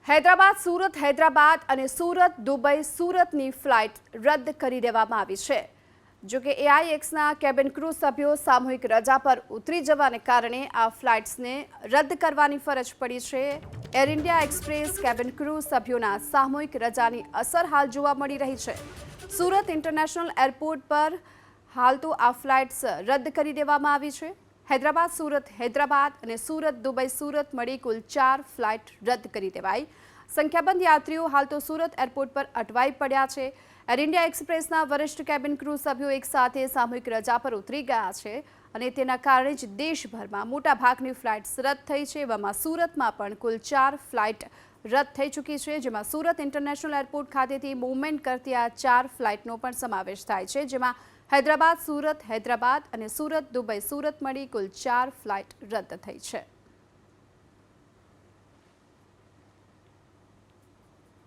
હૈદરાબાદ અને સુરત દુબઈ સુરતની ફ્લાઇટ રદ કરી દેવામાં આવી છે। જો કે એઆઈએક્સના કેબિન ક્રૂ સભ્યો સામૂહિક રજા પર ઉતરી જવાને કારણે આ ફ્લાઇટ્સને રદ કરવાની ફરજ પડી છે। Air India express cabin crew સભ્યોના સામૂહિક રજાની અસર હાલ જોવા મળી રહી છે। સુરત ઇન્ટરનેશનલ એરપોર્ટ પર હાલ તો આ ફ્લાઇટ્સ રદ કરી દેવામાં આવી છે। હૈદરાબાદ અને સુરત દુબઈ સુરત મળી કુલ 4 ફ્લાઇટ રદ કરી દેવાઈ। સંખ્યાબંધ યાત્રીઓ હાલ તો સુરત એરપોર્ટ પર અટવાઈ પડ્યા છે। એર ઇન્ડિયા એક્સપ્રેસના વરિષ્ઠ કેબિન ક્રૂ સભ્યો એકસાથે સામૂહિક રજા પર ઉતરી ગયા છે અને તેના કારણે જ દેશભરમાં મોટાભાગની ફ્લાઇટ્સ રદ થઈ છે। એવામાં સુરતમાં પણ કુલ 4 ફ્લાઇટ રદ થઈ ચૂકી છે, જેમાં સુરત ઇન્ટરનેશનલ એરપોર્ટ ખાતેથી મૂવમેન્ટ કરતી આ 4 ફ્લાઇટનો પણ સમાવેશ થાય છે, જેમાં હૈદરાબાદ અને સુરત દુબઈ સુરત મળી કુલ 4 ફ્લાઇટ રદ થઈ છે।